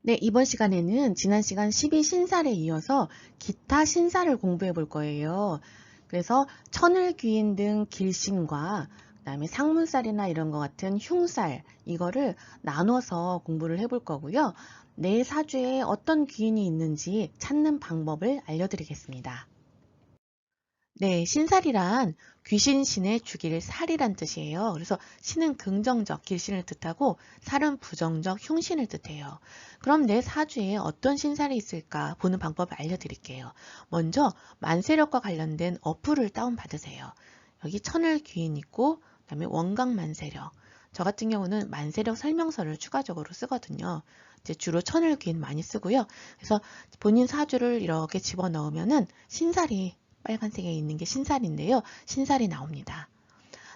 네, 이번 시간에는 지난 시간 12신살에 이어서 기타 신살을 공부해 볼 거예요. 그래서 천을귀인 등 길신과 그다음에 상문살이나 이런 것 같은 흉살, 이거를 나눠서 공부를 해볼 거고요. 내 사주에 어떤 귀인이 있는지 찾는 방법을 알려드리겠습니다. 네, 신살이란 귀신 신의 죽일 살이란 뜻이에요. 그래서 신은 긍정적 길신을 뜻하고 살은 부정적 흉신을 뜻해요. 그럼 내 사주에 어떤 신살이 있을까 보는 방법을 알려드릴게요. 먼저 만세력과 관련된 어플을 다운받으세요. 여기 천을귀인 있고 그다음에 원각만세력. 저 같은 경우는 만세력 설명서를 추가적으로 쓰거든요. 이제 주로 천을귀인 많이 쓰고요. 그래서 본인 사주를 이렇게 집어넣으면은 신살이 빨간색에 있는 게 신살인데요. 신살이 나옵니다.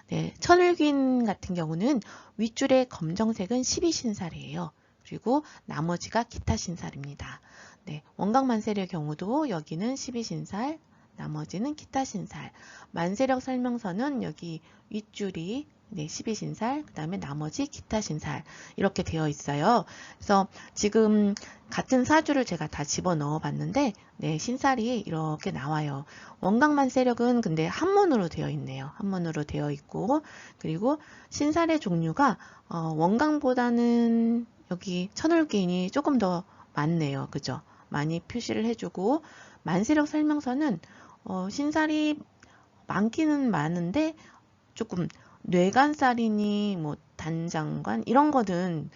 네, 천을귀인 같은 경우는 윗줄의 검정색은 12신살이에요. 그리고 나머지가 기타 신살입니다. 네, 원각만세력의 경우도 여기는 12신살, 나머지는 기타 신살. 만세력 설명서는 여기 윗줄이 12신살, 그 다음에 나머지 기타 신살 이렇게 되어 있어요. 그래서 지금 같은 사주를 제가 다 집어넣어 봤는데 신살이 이렇게 나와요. 원각만세력은 근데 한문으로 되어 있네요. 한문으로 되어 있고 그리고 신살의 종류가 원각보다는 여기 천을귀인이 조금 더 많네요. 그죠? 많이 표시를 해주고 만세력 설명서는 신살이 많기는 많은데 조금 뇌간살이니 뭐 단장관 이런 거는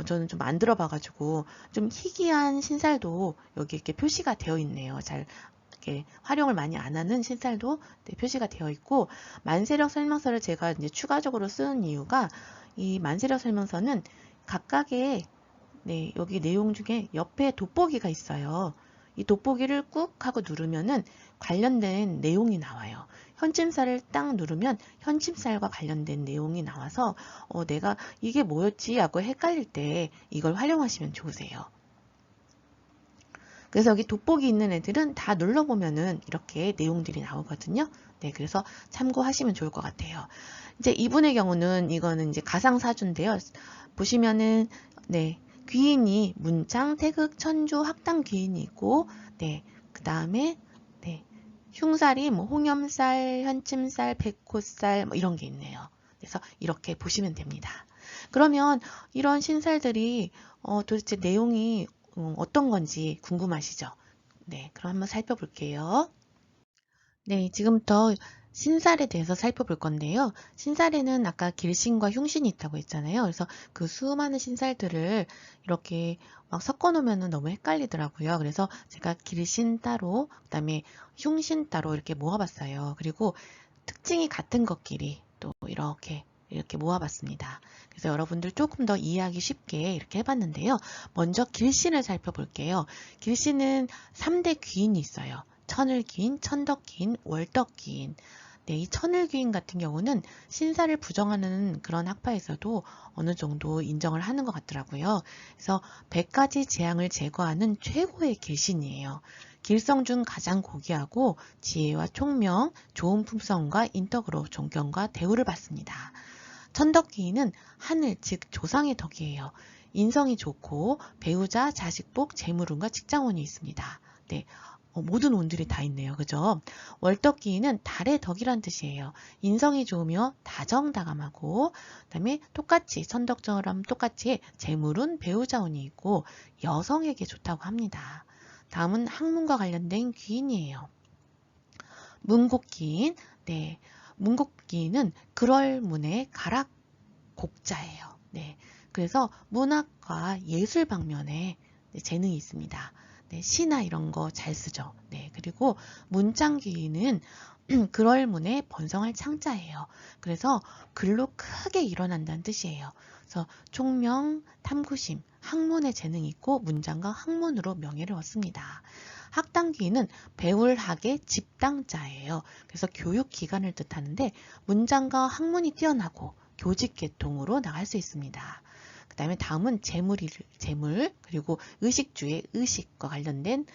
저는 좀 안 들어봐가지고 좀 희귀한 신살도 여기 이렇게 표시가 되어 있네요. 잘 이렇게 활용을 많이 안 하는 신살도 표시가 되어 있고 만세력 설명서를 제가 이제 추가적으로 쓰는 이유가 이 만세력 설명서는 각각의 여기 내용 중에 옆에 돋보기가 있어요. 이 돋보기를 꾹 하고 누르면은 관련된 내용이 나와요. 현침살을 딱 누르면 현침살과 관련된 내용이 나와서 내가 이게 뭐였지 하고 헷갈릴 때 이걸 활용하시면 좋으세요. 그래서 여기 돋보기 있는 애들은 다 눌러보면은 이렇게 내용들이 나오거든요. 네, 그래서 참고하시면 좋을 것 같아요. 이제 이분의 경우는 이거는 이제 가상사주인데요. 보시면은 귀인이 문창, 태극, 천주, 학당 귀인이 있고 그 다음에 흉살이 뭐 홍염살, 현침살, 백호살 뭐 이런 게 있네요. 그래서 이렇게 보시면 됩니다. 그러면 이런 신살들이 도대체 내용이 어떤 건지 궁금하시죠? 네, 그럼 한번 살펴볼게요. 네, 지금부터 신살에 대해서 살펴볼 건데요. 신살에는 아까 길신과 흉신이 있다고 했잖아요. 그래서 그 수많은 신살들을 이렇게 막 섞어 놓으면 너무 헷갈리더라고요. 그래서 제가 길신 따로, 그다음에 흉신 따로 이렇게 모아봤어요. 그리고 특징이 같은 것끼리 또 이렇게 모아봤습니다. 그래서 여러분들 조금 더 이해하기 쉽게 이렇게 해봤는데요. 먼저 길신을 살펴볼게요. 길신은 3대 귀인이 있어요. 천을귀인, 천덕귀인, 월덕귀인. 네, 이 천을귀인 같은 경우는 신사를 부정하는 그런 학파에서도 어느 정도 인정을 하는 것 같더라고요. 그래서 100가지 재앙을 제거하는 최고의 길신이에요. 길성 중 가장 고귀하고 지혜와 총명, 좋은 품성과 인덕으로 존경과 대우를 받습니다. 천덕귀인은 하늘, 즉 조상의 덕이에요. 인성이 좋고 배우자, 자식복, 재물운과 직장운이 있습니다. 네, 모든 운들이 다 있네요. 그죠? 월덕귀인은 달의 덕이란 뜻이에요. 인성이 좋으며 다정다감하고 그다음에 똑같이 천덕처럼 똑같이 재물운, 배우자운이 있고 여성에게 좋다고 합니다. 다음은 학문과 관련된 귀인이에요. 문곡귀인, 문곡귀인은 그럴문의 가락곡자예요. 그래서 문학과 예술 방면에 재능이 있습니다. 시나 이런 거 잘 쓰죠. 그리고 문장귀인은 그럴문의 번성할 창자예요. 그래서 글로 크게 일어난다는 뜻이에요. 그래서 총명, 탐구심, 학문의 재능이 있고 문장과 학문으로 명예를 얻습니다. 학당귀인은 배울 학의 집당자예요. 그래서 교육기관을 뜻하는데 문장과 학문이 뛰어나고 교직계통으로 나갈 수 있습니다. 그 다음에 다음은 재물 그리고 의식주의 의식과 관련된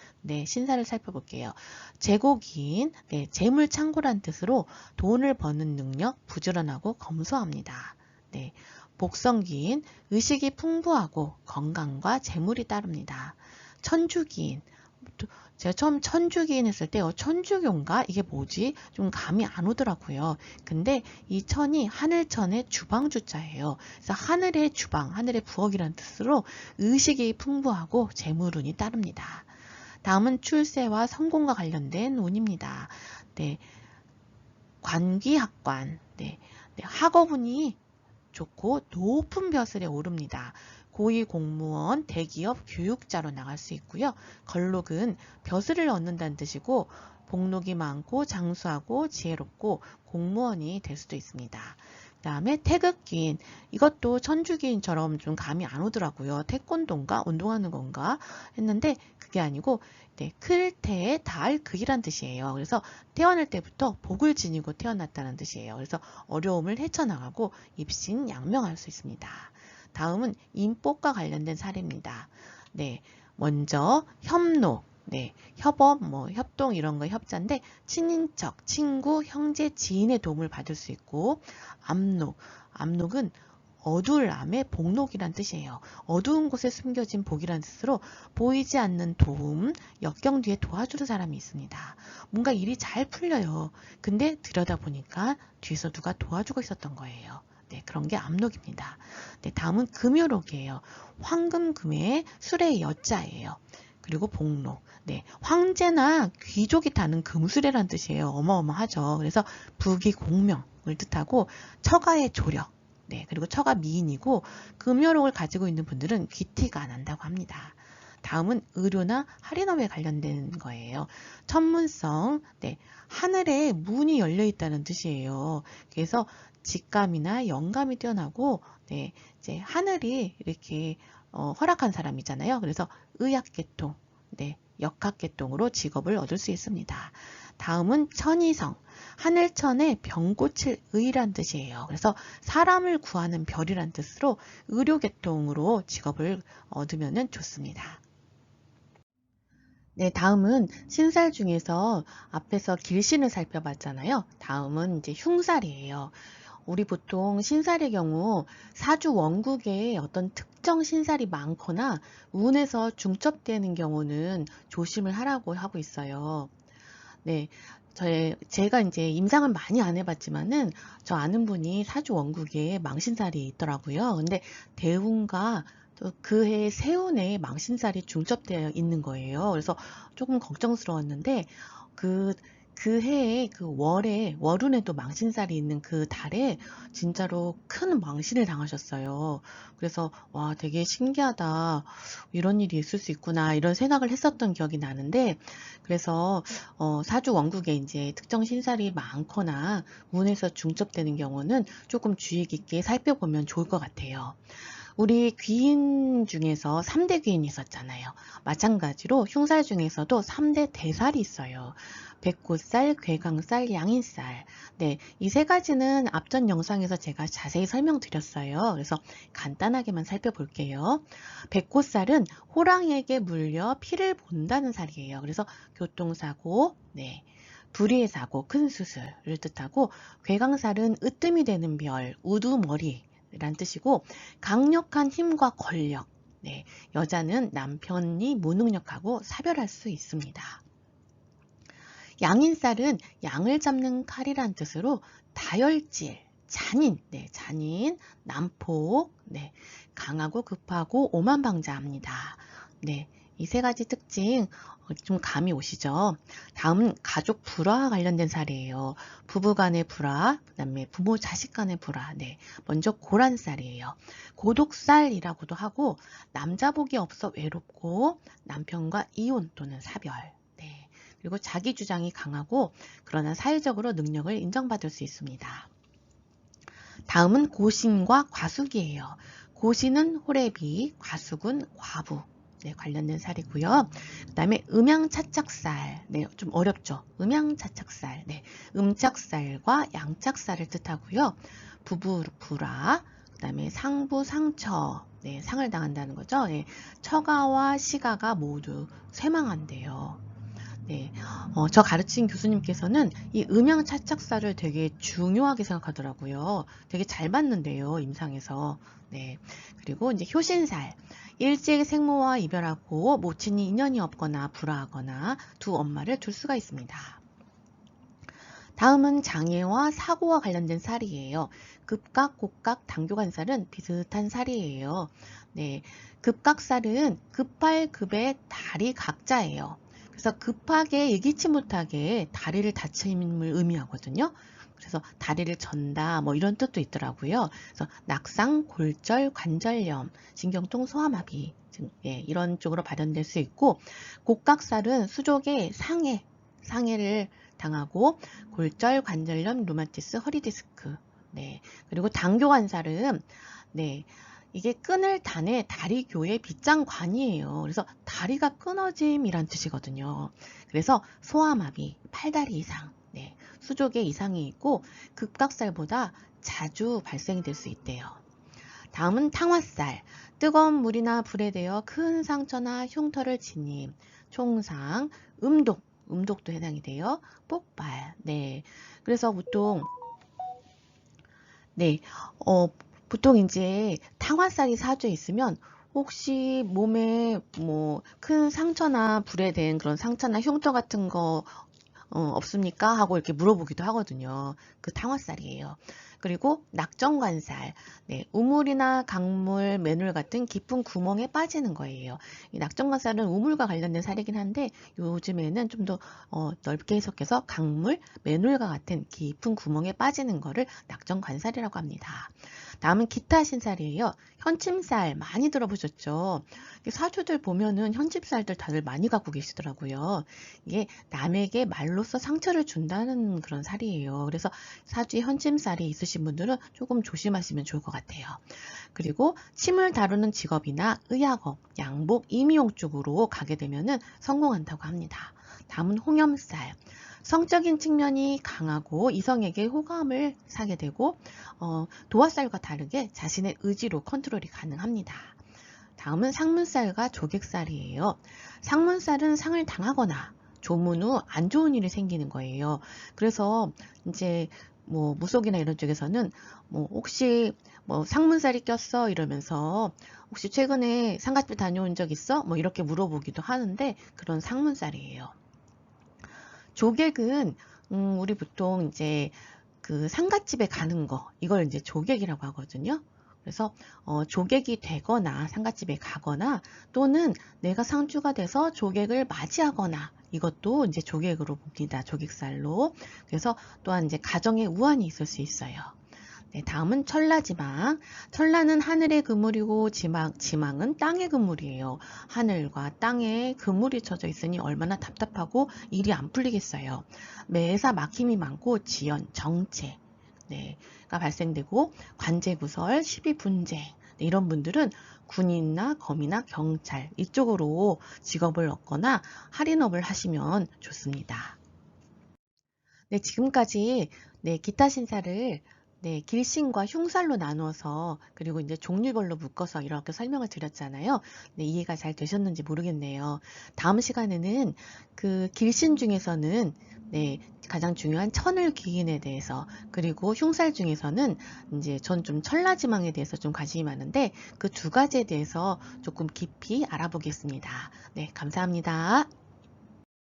신사를 살펴볼게요. 재고기인 재물창고란 뜻으로 돈을 버는 능력, 부지런하고 검소합니다. 복성기인, 의식이 풍부하고 건강과 재물이 따릅니다. 천주기인, 제가 처음 천주기인 했을 때 천주교인가? 이게 뭐지? 좀 감이 안 오더라고요. 근데 이 천이 하늘천의 주방주자예요. 그래서 하늘의 주방, 하늘의 부엌이라는 뜻으로 의식이 풍부하고 재물운이 따릅니다. 다음은 출세와 성공과 관련된 운입니다. 네, 관기학관, 네, 학업운이 좋고 높은 벼슬에 오릅니다. 고위 공무원, 대기업, 교육자로 나갈 수 있고요. 걸록은 벼슬을 얻는다는 뜻이고 복록이 많고 장수하고 지혜롭고 공무원이 될 수도 있습니다. 그 다음에 태극기인, 이것도 천주기인처럼 좀 감이 안 오더라고요. 태권도인가 운동하는 건가 했는데 그게 아니고 클테에 닿을 극이란 뜻이에요. 그래서 태어날 때부터 복을 지니고 태어났다는 뜻이에요. 그래서 어려움을 헤쳐나가고 입신양명할 수 있습니다. 다음은 인복과 관련된 사례입니다. 네, 먼저 협록, 협업, 협동 이런 거 협자인데 친인척, 친구, 형제, 지인의 도움을 받을 수 있고 암록, 암록은 어두울 암의 복록이란 뜻이에요. 어두운 곳에 숨겨진 복이란 뜻으로 보이지 않는 도움, 역경 뒤에 도와주는 사람이 있습니다. 뭔가 일이 잘 풀려요. 근데 들여다보니까 뒤에서 누가 도와주고 있었던 거예요. 네, 그런 게 암록입니다. 네, 다음은 금요록이에요. 황금금의 술의 여자예요. 그리고 복록. 네, 황제나 귀족이 타는 금수레란 뜻이에요. 어마어마하죠. 그래서 부귀 공명을 뜻하고 처가의 조력. 네, 그리고 처가 미인이고 금요록을 가지고 있는 분들은 귀티가 안 난다고 합니다. 다음은 의료나 할인업에 관련된 거예요. 천문성, 하늘에 문이 열려 있다는 뜻이에요. 그래서 직감이나 영감이 뛰어나고, 이제 하늘이 이렇게 허락한 사람이잖아요. 그래서 의학계통, 역학계통으로 직업을 얻을 수 있습니다. 다음은 천이성, 하늘천에 병고칠 의란 뜻이에요. 그래서 사람을 구하는 별이란 뜻으로 의료계통으로 직업을 얻으면 좋습니다. 네, 다음은 신살 중에서 앞에서 길신을 살펴봤잖아요. 다음은 이제 흉살이에요. 우리 보통 신살의 경우 사주 원국에 어떤 특정 신살이 많거나 운에서 중첩되는 경우는 조심을 하라고 하고 있어요. 네, 제가 이제 임상을 많이 안 해봤지만은 저 아는 분이 사주 원국에 망신살이 있더라고요. 근데 대운과 또 그해 세운에 망신살이 중첩되어 있는 거예요. 그래서 조금 걱정스러웠는데 그 해에 그 월운에도 망신살이 있는 그 달에 진짜로 큰 망신을 당하셨어요. 그래서 와, 되게 신기하다. 이런 일이 있을 수 있구나. 이런 생각을 했었던 기억이 나는데, 그래서 사주 원국에 이제 특정 신살이 많거나 운에서 중첩되는 경우는 조금 주의 깊게 살펴보면 좋을 것 같아요. 우리 귀인 중에서 3대 귀인이 있었잖아요. 마찬가지로 흉살 중에서도 3대 대살이 있어요. 백고살, 괴강살, 양인살. 네, 이 세 가지는 앞전 영상에서 제가 자세히 설명드렸어요. 그래서 간단하게만 살펴볼게요. 백고살은 호랑이에게 물려 피를 본다는 살이에요. 그래서 교통사고, 불의의 사고, 큰 수술을 뜻하고, 괴강살은 으뜸이 되는 별, 우두머리 란 뜻이고 강력한 힘과 권력, 여자는 남편이 무능력하고 사별할 수 있습니다. 양인살은 양을 잡는 칼이란 뜻으로 다혈질, 잔인, 잔인, 난폭, 강하고 급하고 오만방자합니다. 이 세 가지 특징 좀 감이 오시죠? 다음은 가족 불화와 관련된 사례예요. 부부 간의 불화, 그 다음에 부모 자식 간의 불화. 먼저 고란살이에요. 고독살이라고도 하고 남자복이 없어 외롭고 남편과 이혼 또는 사별. 그리고 자기 주장이 강하고 그러나 사회적으로 능력을 인정받을 수 있습니다. 다음은 고신과 과숙이에요. 고신은 호래비, 과숙은 과부. 관련된 살이고요. 그 다음에 음양차착살, 좀 어렵죠. 음양차착살, 음짝살과 양짝살을 뜻하고요. 부부 불화, 그 다음에 상부 상처, 상을 당한다는 거죠. 처가와 시가가 모두 쇠망한대요. 네, 저 가르친 교수님께서는 이 음양 차착살을 되게 중요하게 생각하더라고요. 되게 잘 맞는데요, 임상에서. 네, 그리고 이제 효신살. 일찍 생모와 이별하고 모친이 인연이 없거나 불화하거나 두 엄마를 둘 수가 있습니다. 다음은 장애와 사고와 관련된 살이에요. 급각, 곡각, 당교관살은 비슷한 살이에요. 네, 급각살은 급할 급의 다리 각자예요. 그래서 급하게 예기치 못하게 다리를 다침을 의미하거든요. 그래서 다리를 전다 뭐 이런 뜻도 있더라고요. 그래서 낙상, 골절, 관절염, 신경통, 소아마비 예, 이런 쪽으로 발현될 수 있고, 곡각살은 수족의 상해를 당하고 골절, 관절염, 루마티스, 허리 디스크. 네. 그리고 당교관살은 네. 이게 끈을 단의 다리교의 빗장관이에요. 그래서 다리가 끊어짐이란 뜻이거든요. 그래서 소아마비, 팔다리 이상, 네. 수족에 이상이 있고 급각살보다 자주 발생이 될 수 있대요. 다음은 탕화살. 뜨거운 물이나 불에 대어 큰 상처나 흉터를 지님, 총상, 음독도 해당이 돼요. 폭발. 네. 그래서 네, 보통 이제 탕화살이 사주에 있으면 혹시 몸에 뭐 큰 상처나 불에 댄 그런 상처나 흉터 같은 거 없습니까? 하고 이렇게 물어보기도 하거든요. 그 탕화살이에요. 그리고 낙정관살, 네, 우물이나 강물, 맨홀 같은 깊은 구멍에 빠지는 거예요. 이 낙정관살은 우물과 관련된 살이긴 한데 요즘에는 좀 더 넓게 해석해서 강물, 맨홀과 같은 깊은 구멍에 빠지는 거를 낙정관살이라고 합니다. 다음은 기타 신살이에요. 현침살 많이 들어보셨죠? 사주들 보면은 현침살들 다들 많이 갖고 계시더라고요. 이게 남에게 말로써 상처를 준다는 그런 살이에요. 그래서 사주에 현침살이 있으신 분들은 조금 조심하시면 좋을 것 같아요. 그리고 침을 다루는 직업이나 의학업, 양복, 임의용 쪽으로 가게 되면은 성공한다고 합니다. 다음은 홍염살. 성적인 측면이 강하고 이성에게 호감을 사게 되고 도화살과 다르게 자신의 의지로 컨트롤이 가능합니다. 다음은 상문살과 조객살이에요. 상문살은 상을 당하거나 조문 후 안 좋은 일이 생기는 거예요. 그래서 이제 뭐 무속이나 이런 쪽에서는 뭐 혹시 뭐 상문살이 꼈어 이러면서 혹시 최근에 상갓집 다녀온 적 있어? 뭐 이렇게 물어보기도 하는데 그런 상문살이에요. 조객은 우리 보통 이제 그 상갓집에 가는 거 이걸 이제 조객이라고 하거든요. 그래서 조객이 되거나 상갓집에 가거나 또는 내가 상주가 돼서 조객을 맞이하거나 이것도 이제 조객으로 봅니다. 조객살로. 그래서 또한 이제 가정에 우환이 있을 수 있어요. 네, 다음은 천라지망. 천라는 하늘의 그물이고 지망은 땅의 그물이에요. 하늘과 땅에 그물이 쳐져 있으니 얼마나 답답하고 일이 안 풀리겠어요. 매사 막힘이 많고 지연, 정체, 네, 가 발생되고 관제구설, 시비분쟁, 네, 이런 분들은 군인이나 검이나 경찰 이쪽으로 직업을 얻거나 할인업을 하시면 좋습니다. 네, 지금까지 네, 기타 신사를 네, 길신과 흉살로 나누어서 그리고 이제 종류별로 묶어서 이렇게 설명을 드렸잖아요. 네, 이해가 잘 되셨는지 모르겠네요. 다음 시간에는 그 길신 중에서는 네, 가장 중요한 천을 귀인에 대해서 그리고 흉살 중에서는 이제 전 좀 천라지망에 대해서 좀 관심이 많은데 그 두 가지에 대해서 조금 깊이 알아보겠습니다. 네, 감사합니다.